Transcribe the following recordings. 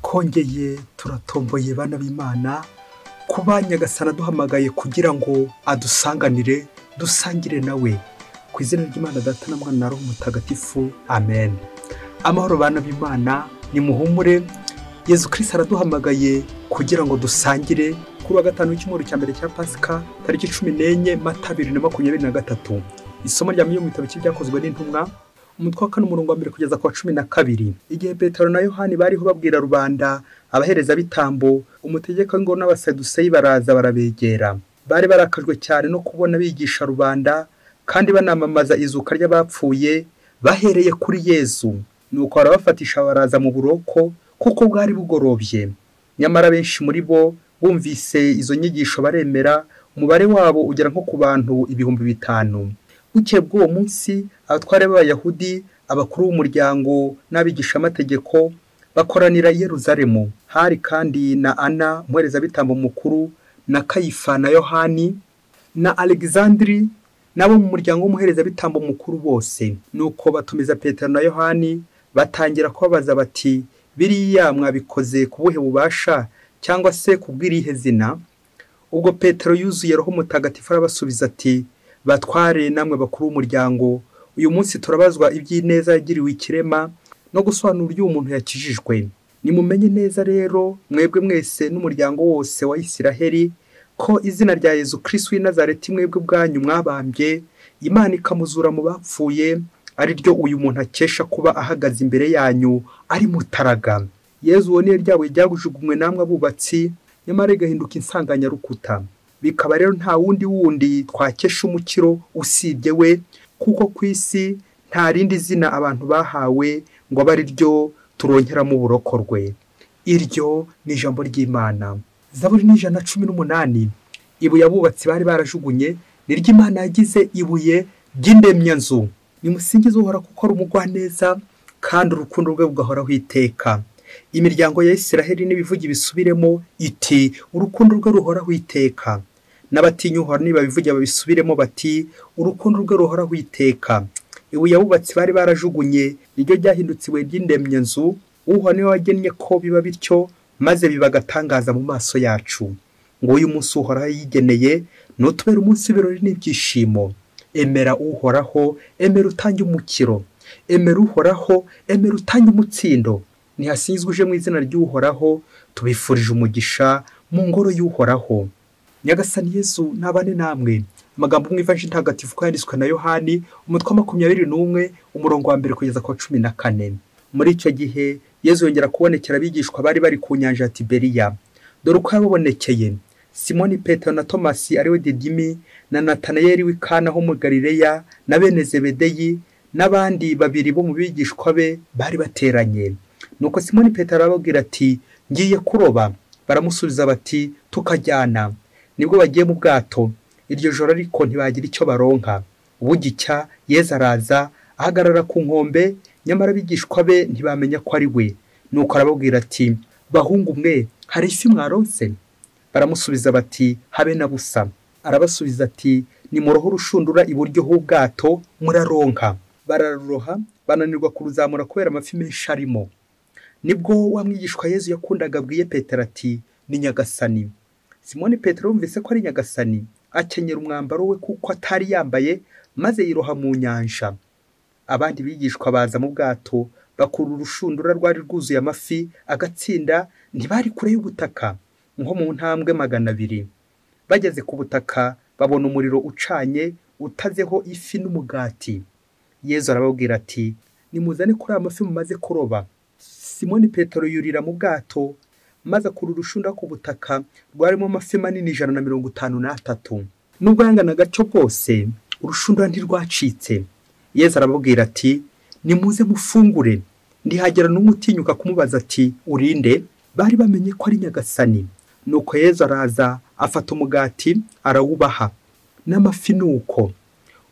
twongeye turatomboye bana b'Imana kuba Nyagasani aduhamagaye kugira ngo adusanganire dusangire nawe ku izina ry'Imana Data na Mwana na Roho Mutagatifu amen. Amahoro bana b'Imana, ni muhumure. Yezu Kristu araduhamagaye kugira ngo dusangire kuri wa gatanu w'icyumweru cya mbere cya Pasika tariki 14 Mata 2023. Isomo rya mu bitabo cy'ibyakozwe n'intumwa umutwe wa 4 umurongo wa 1 kugeza ku wa 12. Igihe Petero na Yohani bariho babwira rubanda, abahereza bitambo, umutegeka ngo n'abasaduseyi baraza barabegera. Bari barakajwe cyane no kubona bigisha rubanda kandi banamamaza izuka ry'abapfuye bahereye kuri Yezu. Nuko arabafatisha baraza mu buroko kuko bwari bugorobye. Nyamara benshi muri bo bumvise izo nyigisho baremera, umubare wabo ugera nko ku bantu 5,000. Bukeye bw'uwo munsi abatware b'Abayahudi, abakuru b'umuryango n'abigisha amategeko bakoranira i Yerusalemu. Hari kandi na Ana umuhereza bitambo mukuru, na Kayifa na Yohani na Alexandri nabo mu muryango w'umuhereza bitambo mukuru bose. Nuko batumiza Petero na Yohani batangira kubabaza bati, biriya mwabikoze kubuhe bubasha cyangwa se kubw'irihe zina? Ubwo Petero yuzuye Roho Mutagatifu arabasubiza ati, batware namwe bakuru b'umuryango, uyu munsi turabazwa iby'ineza yagiriwe ikirema no gusobanura uburyo umuntu yakijijwe. Nimumenye neza rero mwebwe mwese n'umuryango wose wa Isiraheli ko izina rya Yezu Kristu w'i Nazareti mwebwe bwanyu mwabambye, Imana ikamuzura mu bapfuye, ari ryo uyu muntu akesha kuba ahagaze imbere yanyu ari mutaraga. Yezu uwo niyo ryawe ryagujugunywe namwe abubatsi, nyamara igahinduka insanganyarukuta. Bikaba rero nta wundi twakesha umukiro usibye we, kuko ku isi nta rindi zina abantu bahawe ngo abe ari ryo turonkeramo uburokorwe. Iryo ni ijambo ry'Imana. Zaburi ni 118. Ibuye abubatsi bari barajugunye ni ry'Imana yagize ibuye ry'indemyanzu. Nimusingize Uhoraho kuko ari umugwaneza kandi urukundo rwe bugahoraho iteka. Imiryango ya Isiraheli n'ibivugi bisubiremo iti, urukundo rwe ruhoraho iteka. N'abatinya Uhoraho nibabivuge babisubiremo bati, urukundo rwe ruhoraho iteka. Ibuye abubatsi bari barajugunye niryo ryahindutse ibuye ry'indemyanzu. Uhoraho niwe wagennye ko biba bityo, maze bibagatangaza mu maso yacu. Ngo uyu munsi Uhoraho yigeneye nutubera umunsi w'ibirori n'ibyishimo. Emera Uhoraho, emera utange umukiro. Emera Uhoraho, emera utange umutsindo. Nihasingizwe uje mu izina ry'Uhoraho, tubifurije umugisha mu ngoro y'Uhoraho. Nyagasani Yezu nabane namwe. Amagambo mu Ivanjili ntagatifu ko yanditswe na Yohani umutwe wa 21 umurongo wa 1 kugeza ku wa 14. Muri icyo gihe Yezu yongera kubonekera abigishwa bari bari ku nyanja ya Tiberiya. Dore uko yababonekeye: Simoni Petero na Tomasi ariwe Didimi, na Natanayeli w'i Kana ho mu Galileya, na bene Zebedeyi n'abandi babiri bo mu bigishwa be bari bateranye. Nuko Simoni Petero arababwira ati, ngiye kuroba. Baramusubiza bati, tukajyana. Nibwo bagiye mu bwato. Iryo joro ariko ntibagira icyo baronka. Bugicya Yezu araza ahagarara ku nkombe, nyamara abigishwa be ntibamenya ko ari we. Nuko arababwira ati, bahungu mwe, hari ifi mwaronse? Baramusubiza bati, habe na busa. Arabasubiza ati, nimuroho urushundura iburyo h'ubwato muraronka. Bararuroha bananirwa kuruzamura kubera amafi menshi arimo. Nibwo wa mwigishwa Yezu yakundaga abwiye Petero ati, ni Nyagasani. Simoni Petero yumvise ko ari Nyagasani, akenyera umwambaro we kuko atari yambaye, maze yiroha mu nyanja. Abandi bigishwa baza mu bwato, bakura urushundura rwari rwuzuye amafi agatsinda, ntibari kure y'ubutaka, nko mu ntambwe 200. Bageze ku butaka babona umuriro ucanye utazeho ifi n'umugati. Yezu arababwira ati, nimuzane kuri amafi mumaze kuroba. Simoni Petero yurira mu bwato, maze akura urushundura ku butaka rwarimo amafi manini 153. Nubwo yanganaga cyo bwose, urushundura ntirwacitse. Yezu arababwira ati, nimuze mufungure. Ndihagera n'umutinyuka kumubaza ati, urinde? Bari bamenye ko ari Nyagasani. Nuko Yezu araza afata umugati arawubaha, n'amafi nuko.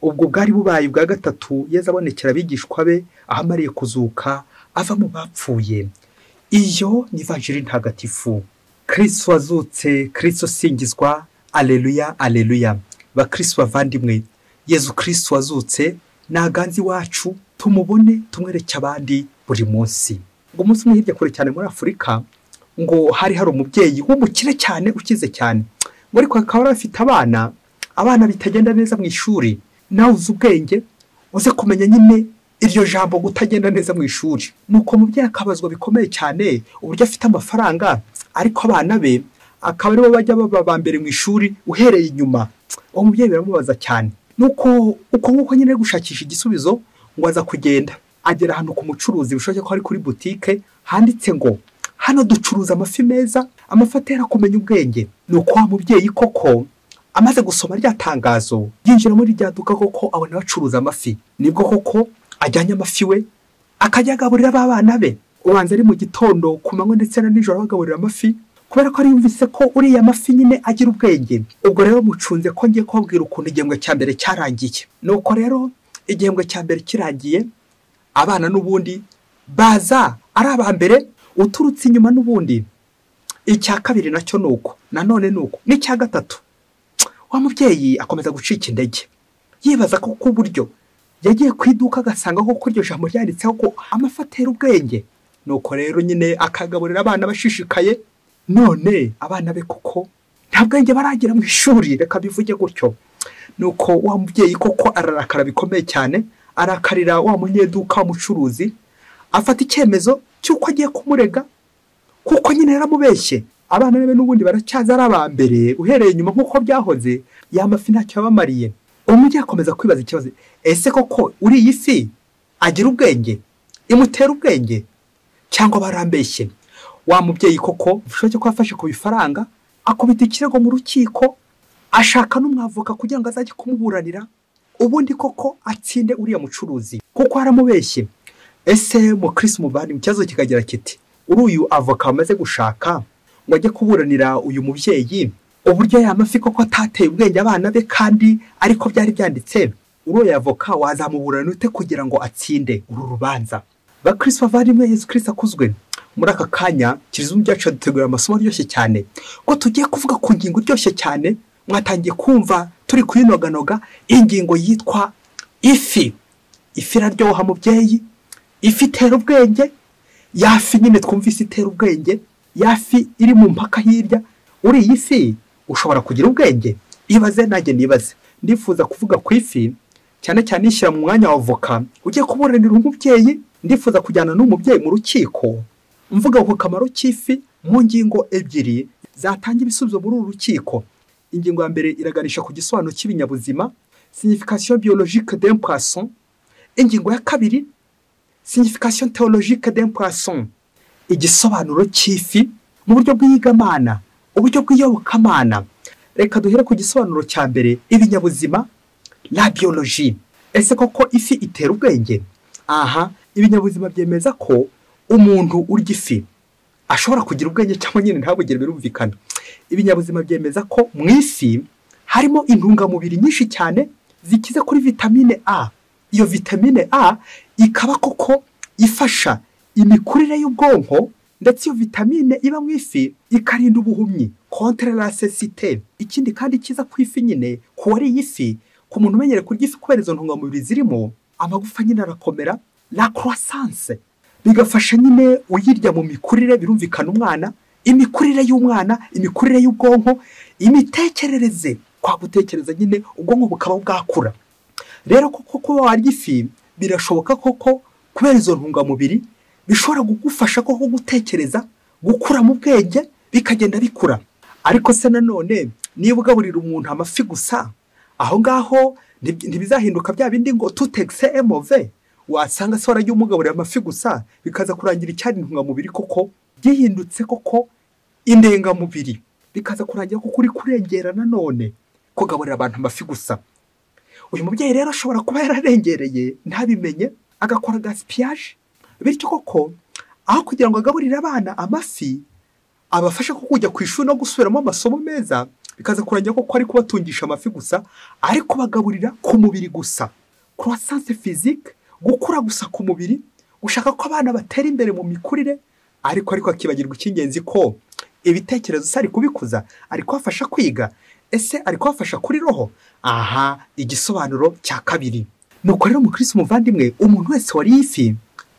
Ubwo bwari bubaye bwa gatatu Yezu abonekera abigishwa be ahamariye kuzuka ava mu bapfuye. Iyo ni Ivanjili ntagatifu. Kristo wazutse, Kristo singizwa. Aleluya, aleluya. Bakristo bavandimwe, Yezu Kristo wazutse naganzi wacu, tumubone tumwereke abandi buri munsi. Ngo umunsi umwe hirya kure cyane muri Afurika ngo hari umubyeyi w'umukire cyane ukize cyane, ngo ariko akaba afite abana bitagenda neza mu ishuri. Nawe uzi ubwenge uze kumenya nyine iryo jambo gutagenda neza mu ishuri. Nuko umubyeyi akabazwa bikomeye cyane uburyo afite amafaranga ariko abana be akaba aribo bajya baba mbere mu ishuri uhereye inyuma. Uwo mubyeyi biramubaza cyane. Nuko uko nyine gushakisha igisubizo ngo aza kugenda agera hano ku mucuruzi, bishoboke ko ari kuri butike, handitse ngo hano ducuruza amafi meza, amafi atera kumenya ubwenge. Nuko wa mubyeyi koko amaze gusoma rya tangazo yinjira muri rya duka koko abona bacuruza amafi. Nibwo koko ajyanye amafi we akajya agaburira abana be. Ubanza ari mu gitondo, ku manywa ndetse na nijoro bagaburira amafi, kubera ko ari yumvise ko uriya mafi nyine agira ubwenge. Ubwo rero mucunze ko ngiye kubabwira ukuntu igihembwe cya mbere cyarangiye. Nuko rero igihembwe cya mbere kirangiye, abana n'ubundi baza ari aba mbere uturutse inyuma n'ubundi. Icya kabiri nacyo nuko nanone nuko n'icya gatatu. Wa mubyeyi akomeza gucika intege yibaza ko uburyo yagiye ku iduka agasanga ko iryo jambo ryanditseho ko amafi atera ubwenge. Nuko rero nyine akagaburira abana bashishikaye. None abana be koko nta bwenge baragira mu ishuri, reka bivuge gutyo. Nuko wa mubyeyi koko ararakara bikomeye cyane, arakarira wa munyeduka w'umucuruzi, afata icyemezo cy'uko agiye kumurega kuko nyine yaramubeshye. Abana be n'ubundi baracyaza ari aba mbere uhereye inyuma nk'uko byahoze, ya mafi ntacyo yabamariye. Umujyi akomeza kwibaza ikibazo, ese koko uri iyi fi agira ubwenge, imutera ubwenge cyangwa barambeshye? Wa mubyeyi koko bishoboke ko afashe ku bifaranga akubita ikirego mu rukiko, ashaka n'umwavoka kugira ngo azajye kumuburanira, ubundi koko atsinde uriya mucuruzi kuko aramubeshye. Ese mu Kristo mubandi mu kibazo kikagira kiti, uyu avoka amaze gushaka ngo ajye kuburanira uyu mubyeyi uburyo y'amafi koko atateye ubwenge abana be kandi ariko byari byanditse, uriya avoka wazamuburana ute kugira ngo atsinde uru rubanza? Bakristo bavandimwe, Yezu Kristu akuzwe. Muri aka kanya kizungu cyacu dutegura amasomo aryoshye cyane ko tugiye kuvuga ku ngingo iryoshye cyane. Mwatangiye kumva turi kuyinoganoga ingingo yitwa ifi. Ifi iraryoha mubyeyi, ifi itera ubwenge. Yafi nyine twumvise itera ubwenge, yafi iri mu mpaka hirya. Uri iyi fi ushobora kugira ubwenge? Ibaze nanjye nibaze. Ndifuza kuvuga ku ifi cyane cyane ishyira mu mwanya wa avoka ugiye kuburanira umubyeyi. Ndifuza kujyana n'umubyeyi mu rukiko mvuga ku kamaro cy'ifi mu ngingo ebyiri zatanga ibisubizo muri uru rukiko. Ingingo ya mbere iraganisha ku gisobanuro cy'ibinyabuzima, signification biologique d'un poisson. Ingingo ya kabiri, signification théologique d'un poisson, igisobanuro cy'ifi mu buryo bw'iyigamana, uburyo bw'iyobokamana. Reka duhere ku gisobanuro cya mbere, ibinyabuzima, la biologie. Ese koko ifi itera ubwenge? Aha, ibinyabuzima byemeza ko umuntu urya ifi ashobora kugira ubwenge cyangwa nyine ntabugire, birumvikana. Ibinyabuzima byemeza ko mu ifi harimo intungamubiri nyinshi cyane zikize kuri vitamine A. Iyo vitamine A ikaba koko ifasha imikurire y'ubwonko, ndetse iyo vitamine iba mu ifi ikarinda ubuhumyi, contre la cécité. Ikindi kandi kiza ku ifi nyine ku wariye ifi, ku muntu umenyere kurya ifi kubera izo ntungamubiri zirimo, amagufa nyine arakomera, la croissance, bigafasha nyine uyirya mu mikurire, birumvikana umwana, imikurire y'umwana, imikurire y'ubwonko, imitekerereze, kwa gutekereza nyine ubwonko bukaba bwakura. Rero koko warya ifi birashoboka koko kubera izo ntungamubiri bishobora kugufasha koko gutekereza, gukura mu bwenge, bikagenda bikura. Ariko se nanone niba ugaburira umuntu amafi gusa, aho ngaho ntibizahinduka bya bindi ngo tout excès est mauvais. Wasanga se warajya umugaburira amafi gusa bikaza kurangira icyari intungamubiri koko gihindutse koko indengamubiri, bikaza kurangira koko uri kurengera nanone kugaburira abantu amafi gusa. Uyu mubyeyi rero ashobora kuba yararengereye ntabimenye, agakora gaspillage, bityo koko aho kugira ngo agaburire abana amafi abafasha ko kujya ku ishuri no gusubiramo amasomo meza, bikaza kurangira koko ari kubatungisha amafi gusa, ariko bagaburira ku mubiri gusa, croissance physique, gukura gusa ku mubiri, gushaka ko abana batera imbere mu mikurire, ariko akibagirwa icy'ingenzi ko ibitekerezo se ari kubikuza, ari kubafasha kwiga. Ese ari kubafasha kuri roho? Aha, igisobanuro cya kabiri. Nuko rero mu Kristo muvandimwe, umuntu wese wariye ifi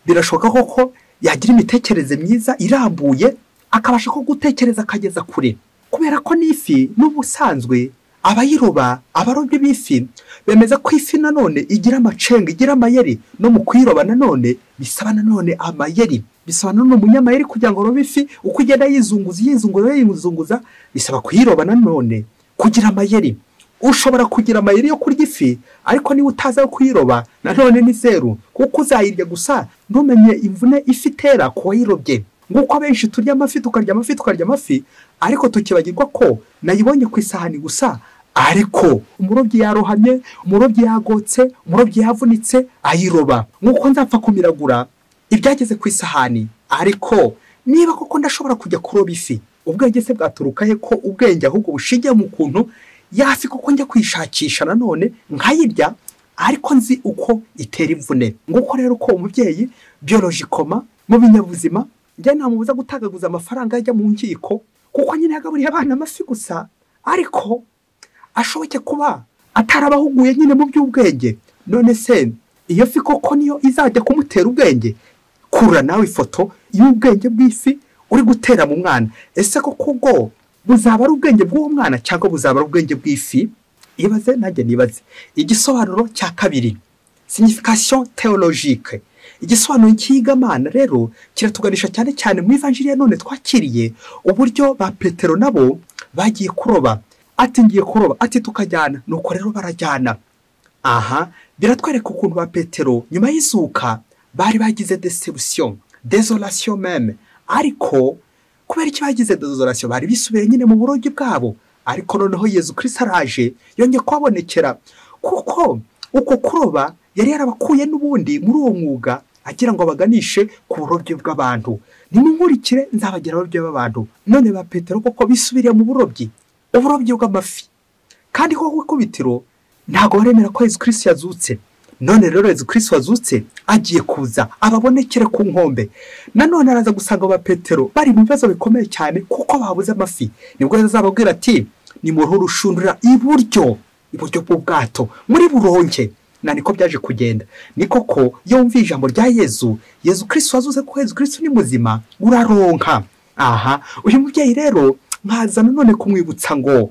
birashoboka koko yagira imitekerereze myiza irambuye, akabasha ko gutekereza akageza kure, kubera ko n'ifi n'ubusanzwe abayiroba, abarobyi b'ifi bemeza ko ifi nanone igira amacenga, igira amayeri, no mu kuyiroba nanone bisaba nanone amayeri, bisaba nanone umunyamayeri kugira ngo arobe ifi, uko igenda yizunguza bisaba kuyiroba nanone kugira amayeri. Ushobora kugira amayeri yo kurya ifi, ariko niba utaza kuyiroba nanone ni zeru, kuko uzayirya gusa ntumenye imvune ifi itera ku wayirobye. Nguko abenshi turya amafi, tukarya amafi, ariko tukibagirwa ko nayibonye ku isahani gusa, ariko umurobyi yarohamye, umurobyi yagotse, umurobyi yavunitse ayiroba. Nguko nzapfa kumiragura ibyageze ku isahani, ariko niba koko ndashobora kujya kuroba ifi, ubwenge se bwaturuka he ko ubwenge ahubwo bushingiye mu kuntu yafi koko njya kwishakisha nanone nkayirya, ariko nzi uko itera imvune. Nguko rero ko umubyeyi biologikoma mu binyabuzima njye namubuza gutagaguza amafaranga ajya mu nkiko, kuko nyine yagaburiye abana amafi gusa, ariko ashoboke kuba atarabahuguye nyine mu by'ubwenge. None se iyo fi koko niyo izajya kumutera ubwenge? Kura nawe ifoto y'ubwenge bw'ifi uri gutera mu mwana. Ese koko ubwo buzaba ari ubwenge bw'uwo mwana cyangwa buzaba ari ubwenge bw'ifi? Ibaze nanjye nibaze. Igisobanuro cya kabiri, signification théologique. Igisobanuro cy'igamana rero kiratuganisha cyane cyane mu ivanjiri ya none twakiriye, uburyo ba Petero nabo bagiye kuroba. Ati ngiye kuroba, ati tukajyana, nuko rero barajyana. Aha biratwereka ukuntu ba Petero nyuma y'izuka bari bagize désolation même, ariko kubera iki bagize désolation? Bari bisubiye nyine mu burobyi bwabo, ariko noneho Yezu Kristu araje yongeye kubabonekera, kuko uko kuroba yari yarabakuye n'ubundi muri uwo mwuga agira ngo baganishe ku burobyi bw'abantu. Nimunkurikire nzabagira abarobyi b'abantu. None ba Petero koko bisubiriye mu burobyi bw'amafi, kandi koko kubitiro ntago baremera ko Yezu Kristu yazutse. None rero Yezu Kristu wazutse agiye kuza ababonekere ku nkombe. Nanone araza gusanga ba Petero bari mu bibazo bikomeye cyane kuko babuze amafi. Nibwo azababwira ati nimuruhu rushundura iburyo bw'ubwato muri buronke. Na niko byaje kugenda. Ni koko iyo wumva ijambo rya Yezu Kristu wazuze ko Yezu Kristu ni muzima, uraronka. Aha uyu mubyeyi rero nkaza nanone kumwibutsa ngo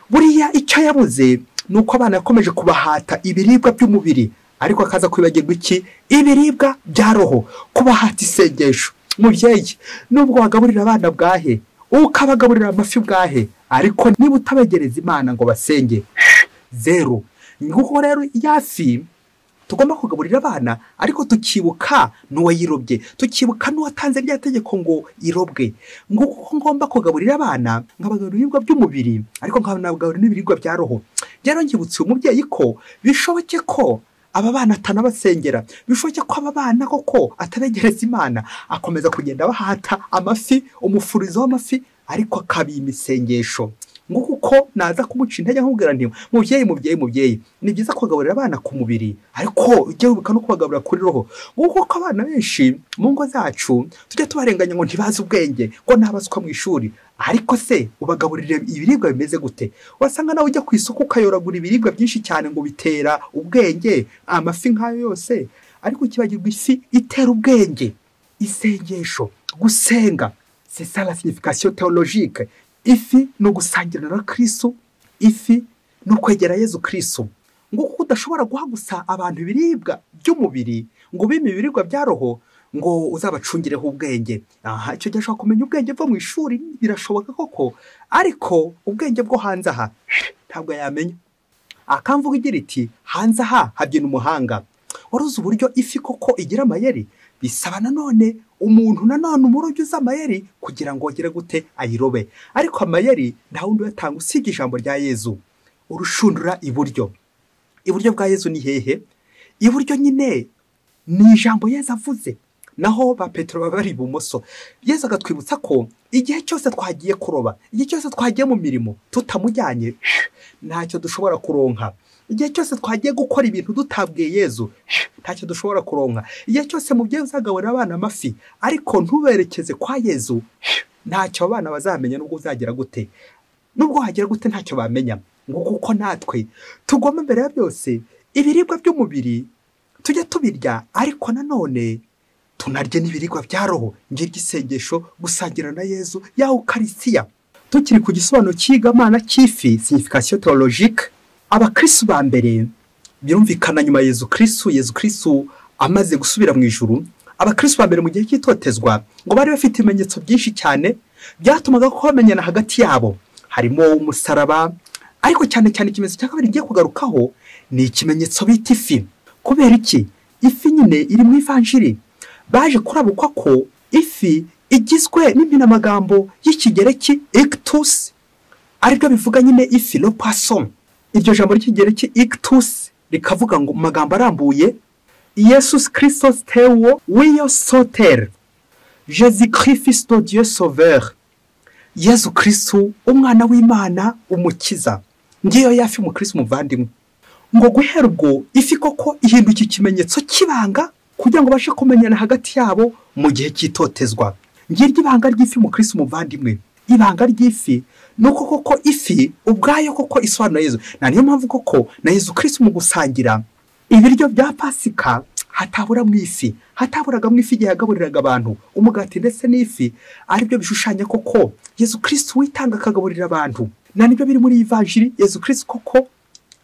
buriya icyo yabuze nuko abana yakomeje kubahata ibiribwa by'umubiri, ariko akaza kwibagirwa iki? Ibiribwa bya roho, kubahata isengesho. Mubyeyi, nubwo wagaburira abana bwahe, ukabagaburira amafi bwahe, ariko niba utabegereza Imana ngo basenge, zero. Nguko rero yafi tugomba kugaburira abana, ariko tukibuka n'uwayirobye, tukibuka n'uwatanze rya tegeko ngo irobwe. Nguko ngomba kugaburira abana, nkabagaburira ibiribwa by'umubiri, ariko nkabagaburira n'ibiribwa bya roho. Rero ngibutse umubyeyi ko bishoboke ko aba bana atanabasengera, bishoboke ko aba bana koko atabegereza Imana, akomeza kugenda bahata amafi, umufurizo w'amafi, ariko akabima isengesho. Nguko uko naza kumuca intege nkubwira nti mubyeyi ni byiza kugaburira abana ku mubiri, ariko ujye wibuka no kubagaburira kuri roho. Nguko ko abana benshi mu ngo zacu tujya tubarenganya ngo ntibazi ubwenge, ngo ntabaswa mu ishuri, ariko se ubagaburira ibiribwa bimeze gute? Wasanga nawe ujya ku isoko ukayoragura ibiribwa byinshi cyane ngo bitera ubwenge, amafi nk'ayo yose, ariko ukibagirwa ifi itera ubwenge. Isengesho, gusenga, c'est ça la signification théologique. Ifi no gusangira na Kristo, ifi no kwegera Yezu Kristu. Nguko udashobora guha gusa abantu ibiribwa by'umubiri ngo bime ibiribwa bya roho ngo uzabacungireho ubwenge. Aha icyo gihe ashobora kumenya ubwenge bwo mu ishuri, birashoboka koko, ariko ubwenge bwo hanze aha ntabwo yamenya. Akamvuga igira iti hanze aha habyina umuhanga. Waruzi uburyo ifi koko igira amayeri? Bisaba nanone umuntu nanone umurobyi uzi amayeri kugira ngo agire gute ayirobe. Ariko amayeri nta wundi uyatanga usibye ijambo rya Yezu. Urushundura iburyo bwa Yezu ni hehe? Iburyo nyine ni ijambo Yezu avuze, naho ba Petero baba bari ibumoso. Yezu agatwibutsa ko igihe cyose twagiye kuroba, igihe cyose twagiye mu mirimo tutamujyanye, ntacyo dushobora kuronka. Igihe cyose twagiye gukora ibintu dutabwiye Yezu, ntacyo dushobora kuronka. Igihe cyose mubyeyi uzagaburira abana amafi, ariko ntuberekeze kwa Yezu, ntacyo abana bazamenya. Nubwo uzagira gute, nubwo hagira gute, ntacyo bamenya. Nguko uko natwe tugomba mbere ya byose ibiribwa by'umubiri tujye tubirya, ariko nanone tunarye n'ibiribwa bya roho, ngiryo isengesho gusangira na Yezu ya Ukarisiya. Tukiri ku gisobanuro cy'igamana cy'ifi, signification théologique, abakristo ba mbere birumvikana nyuma Yezu Kristu amaze gusubira mu ijuru, abakristo ba mbere mu gihe cy'itotezwa ngo bari bafite ibimenyetso byinshi cyane byatumaga ko bamenyana hagati yabo, harimo umusaraba, ariko cyane ikimenyetso cya kabiri ngiye kugarukaho ni ikimenyetso bita ifi. Kubera iki? Ifi nyine iri mu ivanjiri. Baje kurabukwa ko ifi igizwe n'impinamagambo y'ikigereki ictus, aribyo bivuga nyine ifi, le poisson. Iryo jambo ry'ikigereki ictus rikavuga ngo mu magambo arambuye, Yezu Kristu tewo wiyo soter, Yezu Kristu Dieu sauveur, Yezu Kristu umwana w'Imana umukiza. Ngiyo yafi mu Kristu muvandimwe. Ngo guhera ubwo ifi koko ihinduka ikimenyetso cy'ibanga kugira ngo bashe kumenyana hagati yabo mu gihe cy'itotezwa. Ngiryo ibanga ry'ifi mu Kristu muvandimwe. Ibanga ry'ifi nuko koko ifi ubwayo koko isobanura Yezu. Na niyo mpamvu koko na Yezu Kristu mu gusangira ibiryo bya Pasika hatabura mu ifi, hataburaga mu ifi igihe yagaburiraga abantu umugati ndetse n'ifi, aribyo bishushanya koko Yezu Kristu witanga akagaburira abantu. Na nibyo biri muri ivanjiri, Yezu Kristu koko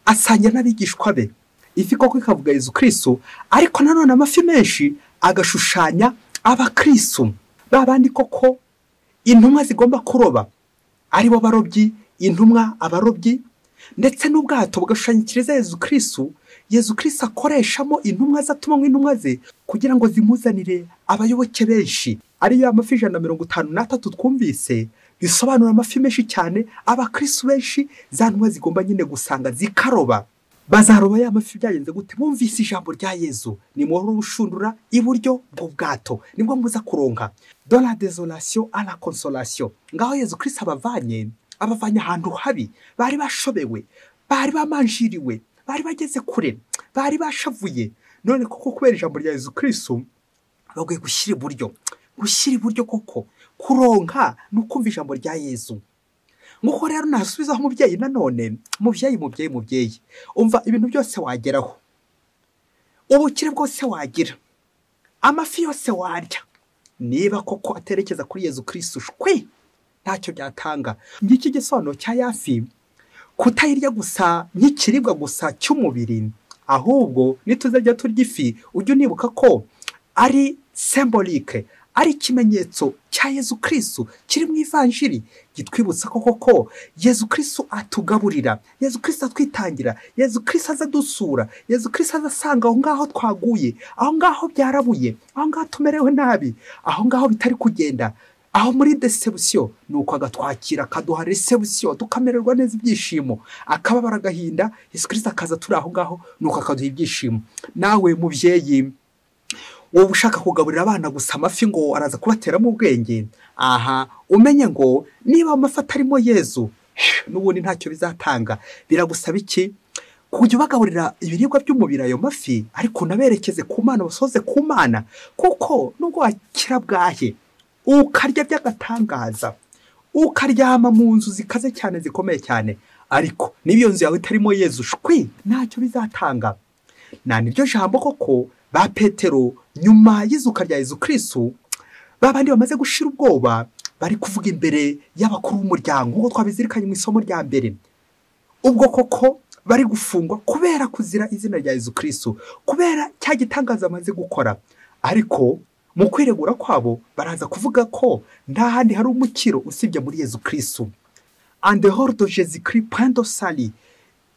asangira n'abigishwa be. Ifi koko ikavuga Yezu Kristu, ariko nanone amafi menshi agashushanya abakristo babandi koko intumwa zigomba kuroba, aribo barobyi, intumwa, abarobyi, ndetse n'ubwato bugashushanyikiriza Yezu Kristu. Yezu Kristu akoreshamo intumwa zatumwa intumwa ze kugira ngo zimuzanire abayoboke benshi, ariyo amafi 153 twumvise bisobanura amafi menshi cyane. Abakristo benshi za ntumwa zigomba nyine gusanga zikaroba. Bazaroba ya mafi byagenze gute? Bumvise ijambo rya Yezu, ni muhoro ubushundura iburyo bw'ubwato, nibwo muza kuronka de la désolation à la consolation. Ngaho Yezu Kristu abavanye ahantu habi, bari bashobewe, bari bamanjiriwe, bari bageze kure, bari bashavuye. None koko kubera ijambo rya Yezu Kristu bagiye gushyira iburyo koko kuronka nukumva ijambo rya Yezu. Nguko rero nasubizaho umubyeyi nanone, mubyeyi umva ibintu byose wageraho, ubukire bwose wagira, amafi yose warya, niba koko aterekeza kuri Yezu Kristu shwe ntacyo byatanga. Ngiki gisobanuro cya yafi, kutayirya gusa nk'ikiribwa gusa cy'umubiri, ahubwo nituzajya turya ifi ujye unibuka ko ari symbolique, ari ikimenyetso cya Yezu Kristu kiri mu ivanjiri gitwibutsa koko Yezu Kristu atugaburira, Yezu Kristu atwitangira, Yezu Kristu azadusura, Yezu Kristu azasanga aho ngaho twaguye, aho ngaho byarabuye, aho ngaho tumerewe nabi, aho ngaho bitari kugenda, aho muri deception nuko agatwakira akaduha reception tukamererwa neza ibyishimo, akababara agahinda, Yezu Kristu akaza turi aho ngaho nuko akaduha ibyishimo. Nawe mubyeyi wowe ushaka kugaburira abana gusa amafi ngo araza kubateramo ubwenge, umenye ngo niba amafi atarimo Yezu n'ubundi ntacyo bizatanga. Biragusaba iki? Kujya ubagaburira ibiribwa by'umubiri ayo mafi, ariko naberekeze ku Mana, basoze ku Mana, kuko nubwo wakira bwahe ukarya by'agatangaza, ukaryama mu nzu zikaze cyane zikomeye cyane, ariko niba iyo nzu yawe itarimo Yezu shwi ntacyo bizatanga. Na niryo jambo koko ba Petero nyuma y'izuka rya Yezu Kristu babandi bamaze gushira ubwoba bari kuvuga imbere y'abakuru b'umuryango, nk'uko twabizirikanye mu isomo rya mbere. Ubwo koko bari gufungwa kubera kuzira izina rya Yezu Kristu, kubera cya gitangaza amaze gukora, ariko mu kwiregura kwabo baraza kuvuga ko nta handi hari umukiro usibye muri Yezu Kristu. En dehors de Jésus Christ point de salut,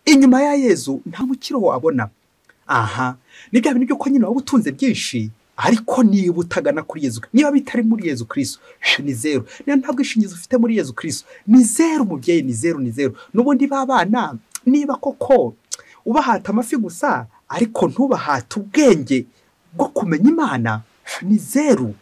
inyuma ya Yezu nta mukiro wabona. Ni bya bintu by'uko nyine waba utunze byinshi, ariko niba utagana kuri Yezu, niba bitari muri Yezu Kristu ni zero. Niba nta bwishingizi ufite muri Yezu Kristu ni zero mubyeyi, ni zero. N'ubundi babana niba koko ubahata amafi gusa ariko ntubahata ubwenge bwo kumenya Imana ni zero.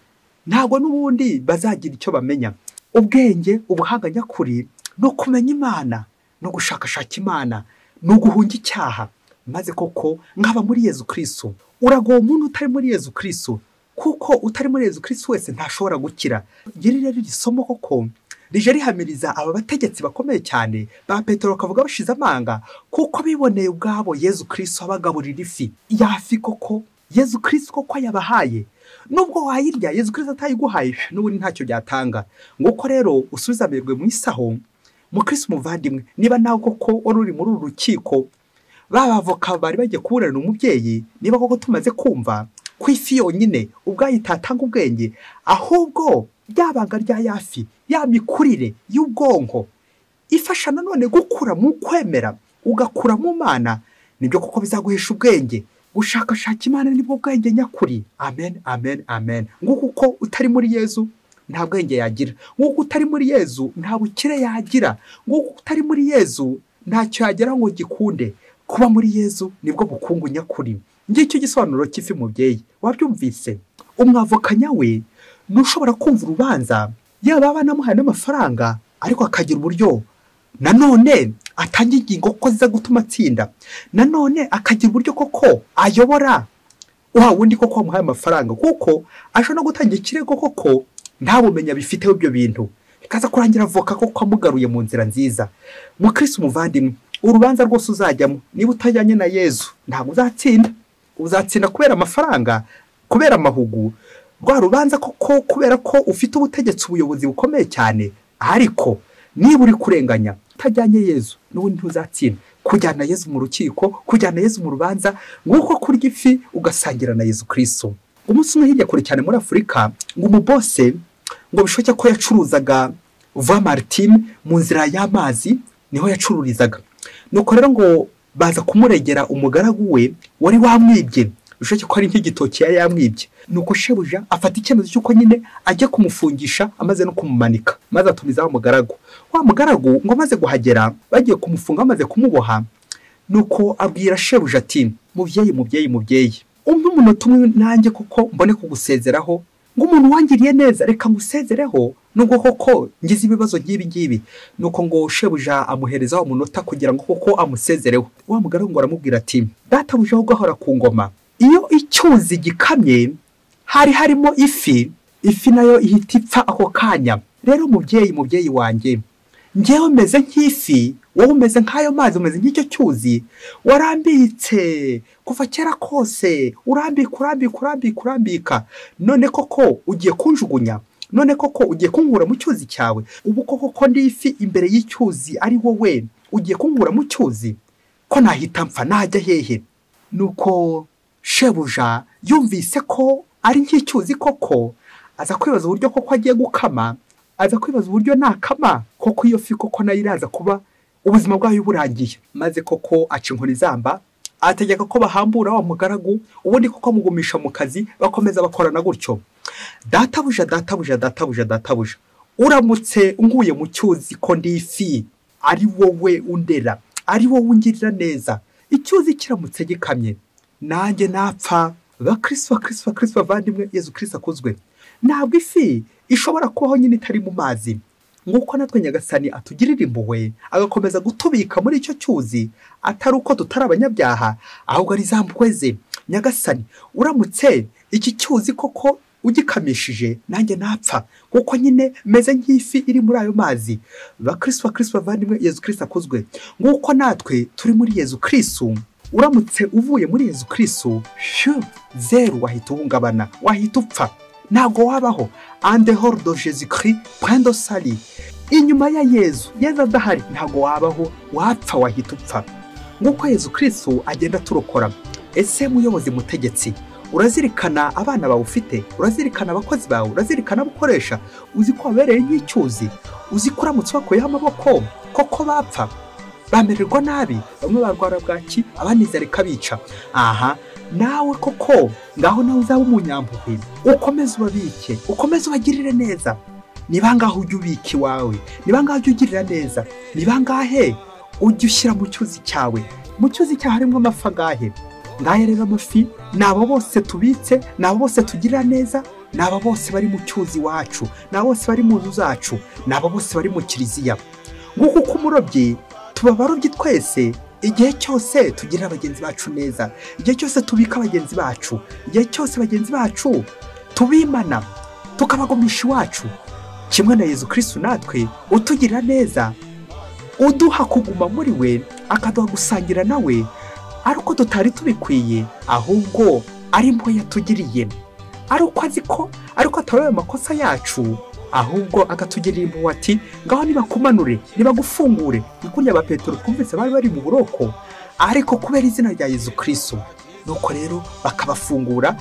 Ntabwo n'ubundi bazagira icyo bamenya. Ubwenge, ubuhanga nyakuri no kumenya Imana no gushakashaka Imana no guhunga icyaha, maze koko nkaba muri Yezu Kristu. Uragowe umuntu utari muri Yezu Kristu, kuko utari muri Yezu Kristu wese ntashobora gukira. Rero isomo koko rije rihamiriza aba bategetsi bakomeye cyane ba Petero, kavuga bashize amanga kuko biboneye ubwabo Yezu Kristu abagaburira ifi. Yafi koko Yezu Kristu koko yabahaye. Nubwo wayirya Yezu Kristu atayiguhaye n'ubundi ntacyo byatanga. Nguko rero usubiza amerwe mu isaho. Mukristo muvandimwe, niba nawe koko wari uri muri uru rukiko, babavoka bari bagiye kuburana umubyeyi, niba koko tumaze kumva ku ifi yonyine ubwayo itatanga ubwenge, ahubwo ryabanga rya yafi, ya mikurire y'ubwonko ifasha nanone gukura mu kwemera, ugakura mu Mana, nibyo koko bizaguhesha ubwenge. Gushakashaka Imana nibwo bwenge nyakuri. Amen, amen, amen. Nguko uko utari muri Yezu nta bwenge yagira, nguko utari muri Yezu nta bukire yagira, nguko utari muri Yezu ntacyo yagera ngo gikunde. Kuba muri Yezu nibwo bukungu nyakuri. Ngicyo gisobanuro cy'ifi mubyeyi. Wabyumvise? Umwavoka nyawe nushobora kumva urubanza, yaba banamuhaye n'amafaranga, ariko akagira uburyo nanone atanga ingingo ko ziza gutuma atsinda, nanone akagira uburyo koko ayobora wa wundi koko wamuhaye amafaranga, kuko ashobora no gutanga ikirego koko nta bumenya bifiteho ibyo bintu, bikaza kurangira avoka koko amugaruye mu nzira nziza. Mukristo muvandimwe, urubanza rwose uzajyamo niba utajyanye na Yezu ntabwo uzatsinda. Uzatsinda kubera amafaranga, kubera amahugu, rwa rubanza koko kubera ko ufite ubutegetsi, ubuyobozi bukomeye cyane, ariko niba uri kurenganya utajyanye Yezu n'ubundi ntuzatsinda. Kujyana Yezu mu rukiko, kujyana Yezu mu rubanza, nguko kurya ifi ugasangira na Yezu Kristu. Umunsi umwe hirya kure cyane muri Afurika, ngo umubose ngo bishoboke ko yacuruzaga va Martin mu nzira y'amazi, niho yacururizaga. Nuko rero ngo baza kumuregera umugaragu we wari wamwibye, bishoboke ko ari nk'igitoki yari yamwibye. Nuko shebuja afata icyemezo cy'uko nyine ajya kumufungisha, amaze no kumumanika, maze atumiza wa mugaragu. Wa mugaragu ngo amaze guhagera, bagiye kumufunga, amaze kumuboha, nuko abwira shebuja ati, mubyeyi, umpe umunota umwe nanjye kuko mbone kugusezeraho, ngo umuntu wangiriye neza reka ngusezereho, nubwo koko ngize ibibazo ngibi. Nuko ngo shebuja amuhereza wa munota kugira ngo koko amusezereho. Wa mugaragu ngo aramubwira ati, databuja aho gahora ku ngoma, iyo icyuzi gikamye hari harimo ifi nayo ihita ipfa ako kanya. Rero mubyeyi wanjye, ngewe meze nk'ifi, wowe umeze nk'ayo mazi, umeze nk'icyo cyuzi, warambitse kuva kera kose, urambika, none koko ugiye kunjugunya, none koko ugiye kunkura mu cyuzi cyawe. Ubu koko ndi ifi imbere y'icyuzi, ari wowe ugiye kunkura mu cyuzi, ko nahita mpfa, najya hehe? Nuko shebuja yumvise ko ari nk'icyuzi koko, aza kwibaza uburyo koko agiye gukama, aza kwibaza uburyo nakama koko iyo fi koko nayo iraza kuba ubuzima bwayo burangiye. Maze koko aca inkoni zamba, ategeka ko bahambura wa mugaragu, ubundi koko amugumisha mu kazi, bakomeza bakorana gutyo. Databuja, uramutse unguye mu cyuzi ko ndi ifi, ari wowe undera, ari wowe ungirira neza, icyuzi kiramutse gikamye nanjye napfa. Bakristo bavandimwe, Yezu Kristu akuzwe. Ntabwo ifi ishobora kubaho nyine itari mu mazi, nguko natwe Nyagasani atugirira impuhwe, agakomeza gutubika muri icyo cyuzi, atari uko tutari abanyabyaha, ahubwo ari za mpuhwe ze. Nyagasani, uramutse iki cyuzi koko ugikamishije nanjye napfa, kuko nyine meze nk'ifi iri muri ayo mazi. Bakristo bavandimwe, Yezu Kristu akuzwe. Nguko natwe turi muri Yezu Kristu, uramutse uvuye muri Yezu Kristu, zeru wahita uhungabana, wahita upfa, ntabwo wabaho. En dehors de Jésus Christ, point de salut. Inyuma ya Yezu adahari ntabwo wabaho, wapfa, wahita upfa. Nguko Yezu Kristu agenda turokora. Ese muyobozi, mutegetsi, urazirikana abana bawe ufite, urazirikana abakozi bawe, urazirikana abakoresha, uzi ko wabereye nk'icyuzi, uzi ko uramutse wakuyeho amaboko koko bapfa, bamererwa nabi, bamwe barwara bwaki, abandi zareka bica. Aha, nawe koko ngaho nawe uzaba umunyampuhwe, ukomeze ubabike, ukomeze ubagirire neza. Ni bangahe ujya ubika iwawe, ni bangahe ujya ugirira neza, ni bangahe ujya ushyira mu cyuzi cyawe, mu cyuzi cyawe harimo amafi angahe? Ngahe rero amafi ni abo bose tubitse, ni abo bose tugirira neza, ni abo bose bari mu cyuzi wacu, ni abo bose bari mu nzu zacu, ni abo bose bari mu kiliziya. Nguko uko umurobyi tuba abarobyi twese, igihe cyose tugirira bagenzi bacu neza, igihe cyose tubika bagenzi bacu, igihe cyose bagenzi bacu tubimana, tukabagumisha iwacu, kimwe na Yezu Kristu natwe utugirira neza, uduha kuguma muri we, akaduha gusangira nawe, ariko tutari tubikwiye, ahubwo ari impuhwe yatugiriye, ari uko azi ko ariko atabaye amakosa yacu, ahubwo agatugirira impuhwe ati ngaho nibakumanure nibagufungure. Nikurya ba Petero twumvise bari mu buroko, ariko kubera izina rya Yezu Kristu nuko rero bakabafungura,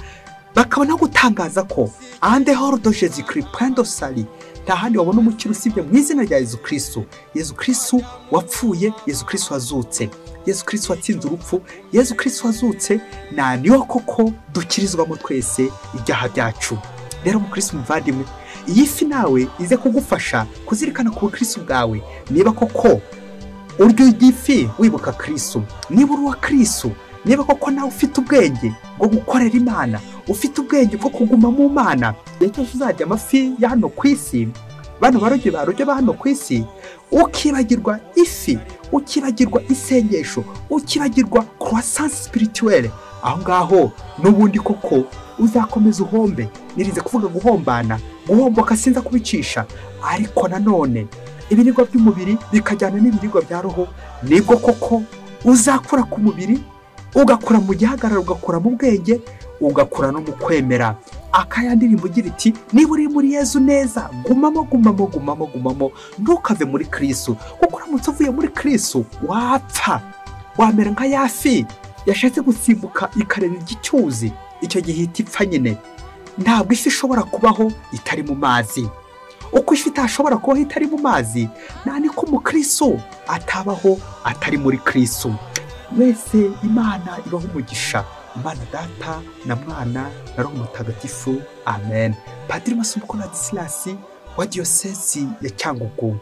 bakabona gutangaza ko ande hors Yezu Kristu prendo sali, nta handi wabona umukiro usibye mu izina rya Yezu Kristu. Yezu Kristu wapfuye, Yezu Kristu wazutse, Yezu Kristu watsinze urupfu, Yezu Kristu wazutse, na niyo koko dukirizwamo twese ibyaha byacu. Rero mukristo muvandimwe, iyi fi nawe ize kugufasha kuzirikana ku Kristo bwawe, niba koko uryo ry'ifi wibuka Kristo, niba uri wa Kristo, niba koko nawe ufite ubwenge bwo gukorera Imana, ufite ubwenge bwo kuguma mu Mana, reka uzajya amafi ya hano ku isi, bano baroge ba hano ku isi, ukibagirwa ifi, ukibagirwa isengesho, ukibagirwa croissance spirituelle, aho ngaho n'ubundi koko uzakomeza uhombe. Nirinze kuvuga guhombana, guhomboka sinza kubicisha, ariko nanone ibiribwa by'umubiri bikajyana n'ibiribwa bya roho, nibwo koko uzakura ku mubiri, ugakura mu gihagararo, ugakura mu bwenge, ugakura no mu kwemera. Akaya ndirimbo ugira iti niba uri muri Yezu neza, gumamo, ntukave muri Kristo, kuko uramutse uvuye muri Kristo wapfa, wamera nka yafi yashatse gusimbuka ikarera igicyuzi, icyo gihe itipfa nyine. Ntabwo ifi ishobora kubaho itari mu mazi, uko ifi itashobora kubaho itari mu mazi, nta niko umukristo atabaho atari muri Kristo. Wese Imana ibaho umugisha, Imana Data na Mwana na Roho Mutagatifu, amen. Padiri Masumbuko Ladislas wa Diyosezi ya Cyangugu.